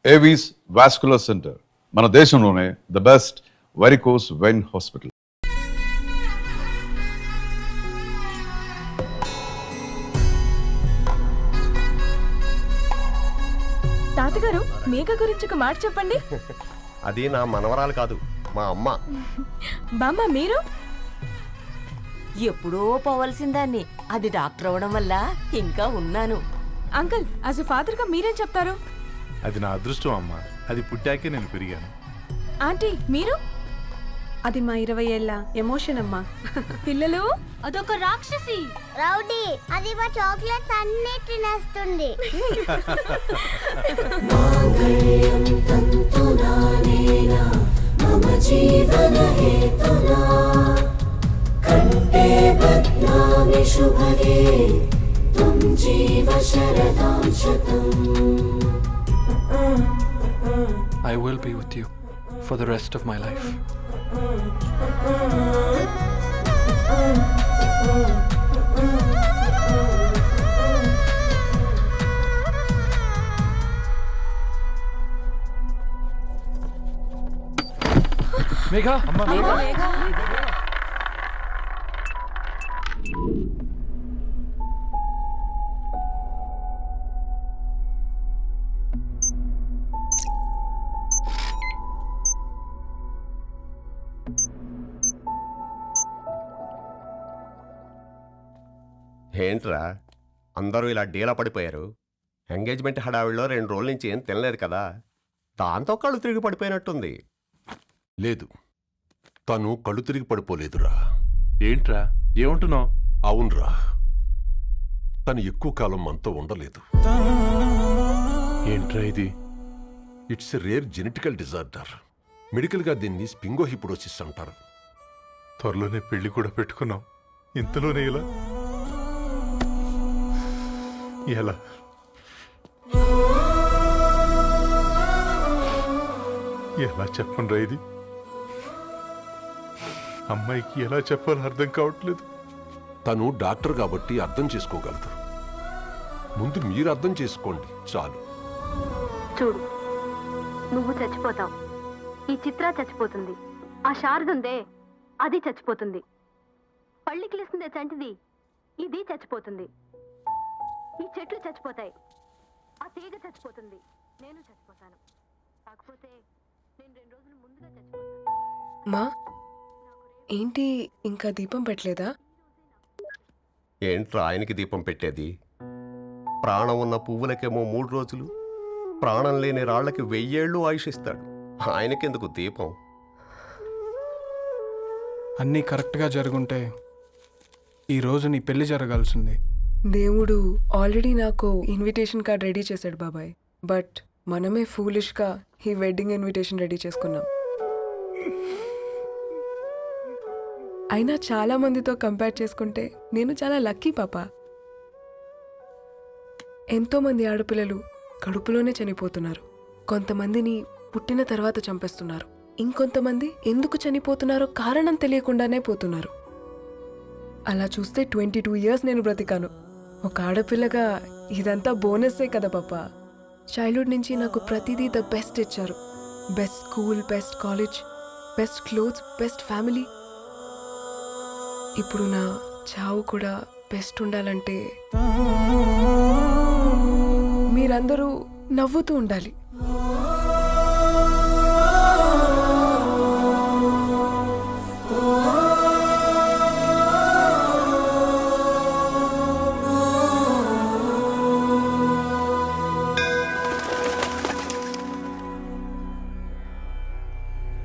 Avis vascular centre, మన దేశంలోనే the best varicose vein hospital. తాతగారు, మేఘ గురించి ఒక మాట చెప్పండి. అది నా మనవరాలు కాదు, మా అమ్మ. బామ్మ మీరు? ఎప్పుడో పోవలసిందాన్ని, అది డాక్టర్ అవడం వల్ల ఇంకా ఉన్నాను. అంకుల్, యాజ్ ఎ ఫాదర్ గా మీరేం చెప్తారు? అది నా అదృష్టం అమ్మా, అది పుట్టాకే నేను పెరిగాను. ఆంటీ మీరు? అది మా 20 ఏళ్ల ఎమోషన్ అమ్మా. పిల్లలు? అదొక రాక్షసి రౌడీ, అది మా చాక్లెట్స్ అన్ని తినేస్తుంది. I will be with you for the rest of my life. Megha, Amma. Megha. ఏంట్రా అందరూ ఇలా డీలా పడిపోయారు? ఎంగేజ్మెంట్ హడావిడిలో 2 రోజుల నుంచి ఏం తినలేదు కదా, దాంతో కళ్ళు తిరిగి పడిపోయినట్టుంది. లేదు, తను కళ్ళు తిరిగి పడిపోలేదురా. ఏంట్రా ఏమంటున్నావు? అవునరా, తను ఎక్కువ కాలం మనతో ఉండలేదు. ఏంట్రా ఇది? It's a rare genetical disorder. మెడికల్గా దీన్ని స్పింగోహిపోడోసిస్ అంటారు. త్వరలోనే పెళ్లి కూడా పెట్టుకున్నాం, ఇంతలోనే ఇలా ఎలా? ఎలా చెప్పనురా ఇది? అమ్మాయికి ఎలా చెప్పాలో అర్థం కావట్లేదు. తను డాక్టర్ కాబట్టి అర్థం చేసుకోగలదు. ముందు మీరు అర్థం చేసుకోండి చాలు. చూడు, నువ్వు చచ్చిపోతావు, ఈ చిత్ర చచ్చిపోతుంది, ఆ శారదుందే అది చచ్చిపోతుంది, పళ్ళికిలిస్తుందే చంటిది ఇది చచ్చిపోతుంది, ఈ చెట్లు చచ్చిపోతాయి, ఆ తీగ చచ్చిపోతుంది, నేను చచ్చిపోతాను. కాకపోతే నేను 2 రోజులు ముందుగా చచ్చిపోతాను. మా ఏంటి ఇంకా దీపం పెట్టలేదా? ఏంట్రా ఆయనకి దీపం పెట్టేది? ప్రాణం ఉన్న పువ్వులకేమో 3 రోజులు, ప్రాణం లేని రాళ్లకి 1000 ఏళ్ళు ఆయుషిస్తాడు. ఆయనకెందుకు దీపం? అన్నీ కరెక్ట్గా జరుగుంటే ఈరోజు నీ పెళ్లి జరగాల్సింది. దేవుడు ఆల్రెడీ నాకు ఇన్విటేషన్ కార్డ్ రెడీ చేశాడు బాబాయ్. బట్ మనమే ఫూలిష్గా ఈ వెడ్డింగ్ ఇన్విటేషన్ రెడీ చేసుకున్నాం. అయినా చాలా మందితో కంపేర్ చేసుకుంటే నేను చాలా లక్కీ పాప. ఎంతోమంది ఆడపిల్లలు కడుపులోనే చనిపోతున్నారు. కొంతమందిని పుట్టిన తర్వాత చంపేస్తున్నారు. ఇంకొంతమంది ఎందుకు చనిపోతున్నారో కారణం తెలియకుండానే పోతున్నారు. అలా చూస్తే 22 ఇయర్స్ నేను బ్రతికాను. ఒక ఆడపిల్లగా ఇదంతా బోనస్సే కదా పాప. చైల్డ్హుడ్ నుంచి నాకు ప్రతిదీ ద బెస్ట్ ఇచ్చారు. Best school, best college, best clothes, best family. ఇప్పుడు నా చావు కూడా బెస్ట్ ఉండాలంటే మీరందరూ నవ్వుతూ ఉండాలి.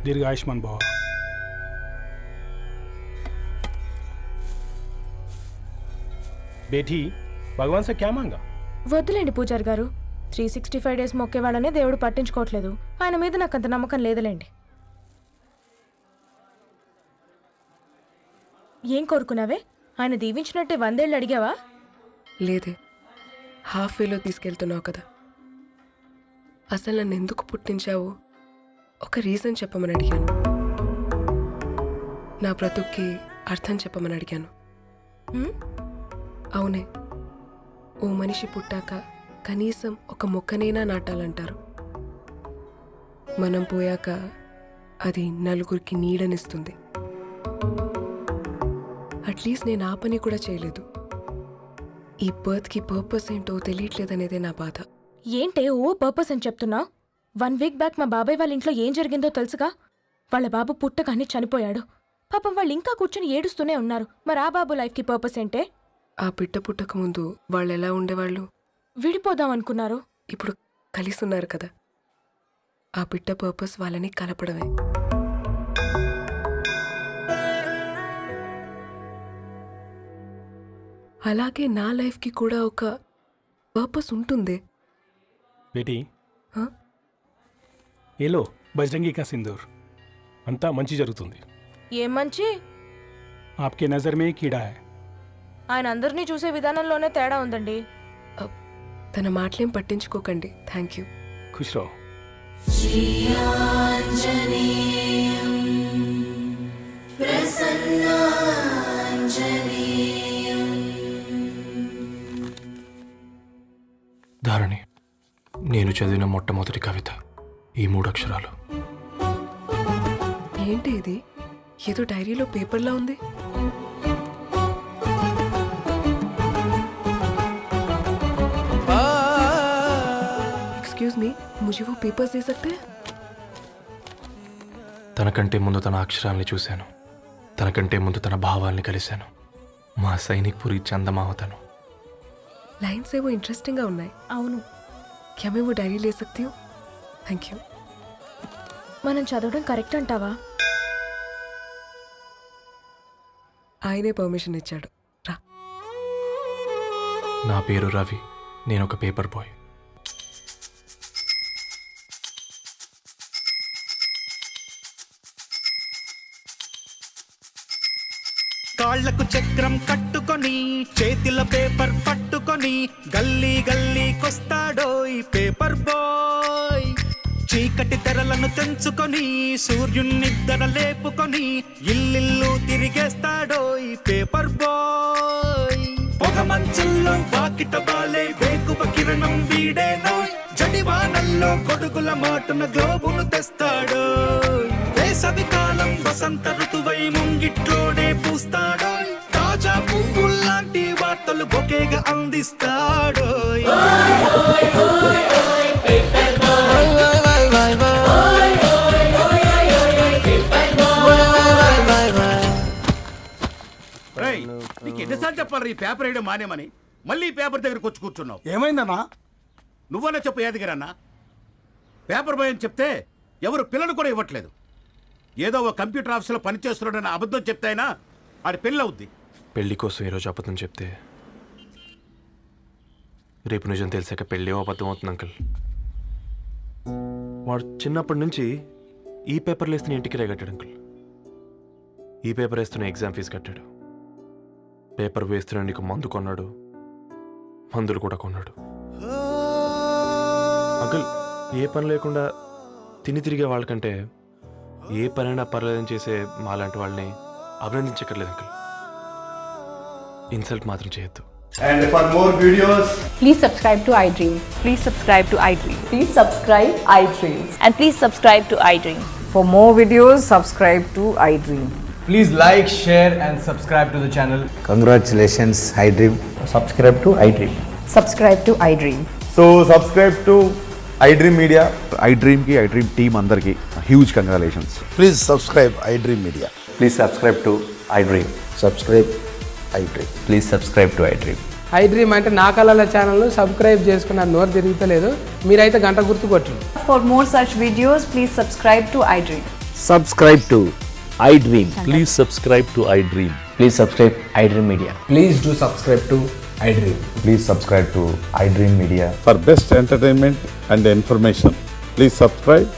दीर्घायुष्मान भव. बेटी, भगवान से क्या मांगा? వద్దులేండి పూజారి గారు, 365 డేస్ మొక్కేవాళ్ళనే దేవుడు పట్టించుకోవట్లేదు. ఆయన మీద నాకు అంత నమ్మకం లేదులేండి. ఏం కోరుకున్నావే? ఆయన దీవించినట్టే 100 ఏళ్ళు అడిగావా? లేదే, హాఫ్ వేలో తీసుకెళ్తున్నావు కదా. అసలు నన్ను ఎందుకు పుట్టించావు ఒక రీజన్ చెప్పమని అడిగాను. నా బ్రతుక్కి అర్థం చెప్పమని అడిగాను. అవునే, ఓ మనిషి పుట్టాక కనీసం ఒక మొక్కనైనా నాటాలంటారు. మనం పోయాక అది నలుగురికి నీడనిస్తుంది. అట్లీస్ట్ నేను ఆ పని కూడా చేయలేదు. ఈ బర్త్కి పర్పస్ ఏంటో తెలియట్లేదనేదే నా బాధ. ఏంటే ఓ పర్పస్ అని చెప్తున్నా? 1 వీక్ బ్యాక్ మా బాబాయ్ వాళ్ళ ఇంట్లో ఏం జరిగిందో తెలుసుగా? వాళ్ళ బాబు పుట్టగానే చనిపోయాడు. పాపం వాళ్ళు ఇంకా కూర్చొని ఏడుస్తూనే ఉన్నారు. మరి ఆ బాబు లైఫ్కి పర్పస్ ఏంటే? ఆ బిడ్డ పుట్టక ముందు వాళ్ళు ఎలా ఉండేవాళ్ళు? విడిపోదాం అనుకున్నారు. ఇప్పుడు కలిసి ఉన్నారు కదా. ఆ బిడ్డ పర్పస్ వాళ్ళని కలపడమే. అలాగే నా లైఫ్కి కూడా ఒక పర్పస్ ఉంటుంది. बेटी हाँ? ये लो बजरंगी का सिंदूर अंता मंची जరుగుతుంది. ఏం మంచి? आपके नज़र में कीड़ा है. ఆయన అందరినీ చూసే విధానంలోనే తేడా ఉందండి. తన మాటలేం పట్టించుకోకండి. Thank you. खुश रहो. ధారణి, నేను చదివిన మొట్టమొదటి కవిత ఈ 3 అక్షరాలు. ఏంటి ఇది? ఏదో డైరీలో పేపర్లా ఉంది. एक्सक्यूज मी, मुझे वो पेपर्स दे सकते हैं? తనకంటే ముందు తన అక్షరాల్ని చూశాను. తనకంటే ముందు తన భావాల్ని కలిశాను. మా సైనిక్ పురి చందమామ తను. लाइन्स ఏవో ఇంట్రెస్టింగ్ గా ఉన్నాయి. అవును, क्या मैं वो डायरी ले सकती हूँ? Thank you. మనం చదవడం కరెక్ట్ అంటావా? ఆయనే పర్మిషన్ ఇచ్చాడు. రా. నా పేరు రవి. నేను ఒక పేపర్ బాయ్. కాళ్లకు చక్రం కట్టుకొని చేతిలో పేపర్ పట్టుకొని గల్లీ గల్లీకొస్తాడో ఈ పేపర్ బాయ్. చీకటి తెరలను తెంచుకొని సూర్యునిద్దర లేపుకొని ఇల్లిల్లు తిరిగేస్తాడో ఈ పేపర్ బాయ్. పొగ మంచుల్లో వాకిట బాలే వేకువ కిరణం వీడేనో. జడివానల్లో కొడుకుల మాటున గ్లోబును తెస్తాడో. వేసవి కాలం వసంత ఋతువై ముంగిట్లోనే పూస్తాడో. తాజా పువ్వుల్లాంటి వార్తలు బొకేగా అందిస్తాడో. నీకు ఎన్నిసార్లు చెప్పాలి ఈ పేపర్ వేయడం మానేమని? మళ్ళీ ఈ పేపర్ దగ్గరకు వచ్చి కూర్చున్నావు. ఏమైందన్నా? నువ్వన్నా చెప్పు యాదగిరన్నా. పేపర్ బాయ్ అని చెప్తే ఎవరు పిల్లలు కూడా ఇవ్వట్లేదు. ఏదో ఒక కంప్యూటర్ ఆఫీసులో పనిచేస్తున్నాడని అబద్ధం చెప్తే అయినా ఆడి పెళ్ళి అవుద్ది. పెళ్లి కోసం ఈరోజు అబద్ధం చెప్తే రేపు నిజం తెలిసాక పెళ్ళి అబద్ధం అవుతుంది అంకుల్. వాడు చిన్నప్పటి నుంచి ఈ పేపర్లు వేస్తున్న ఇంటికి రేగట్టాడు అంకుల్. ఈ పేపర్ వేస్తున్న ఎగ్జామ్ ఫీజు కట్టాడు. పేపర్ వేస్తున్న నీకు మందు కొన్నాడు. మందులు కూడా కొన్నాడు. అంకుల్, ఏ పని లేకుండా తిని తిరిగే వాళ్ళకంటే ఏ పనైనా పర్లేదని చేసే మాలాంటి వాళ్ళని అభినందించక్కర్లేదు అంకుల్. ఇన్సల్ట్ మాత్రం చేయొద్దు. And for more videos, Please subscribe to iDream. Please subscribe to iDream. Please subscribe iDream. And please subscribe to iDream. For more videos, subscribe to iDream. please like, share and subscribe to the channel. Congratulations, iDream. Subscribe to iDream. Subscribe to iDream. So subscribe to iDream Media. iDream ki iDream team andarki huge congratulations. Please subscribe iDream Media. Please subscribe to iDream. Subscribe iDream. Please subscribe to iDream. iDream అంటే నా కళల channel subscribe చేసుకున్న నోరు తిరుగుతలేదు. మీరైతే గంట గుర్తు కొట్టండి. For more such videos, please subscribe to iDream. Subscribe to iDream. Please subscribe to iDream. Please subscribe iDream Media. Please do subscribe to iDream. Please subscribe to iDream Media. For best entertainment and information, please subscribe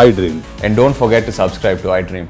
iDream. And don't forget to subscribe to iDream.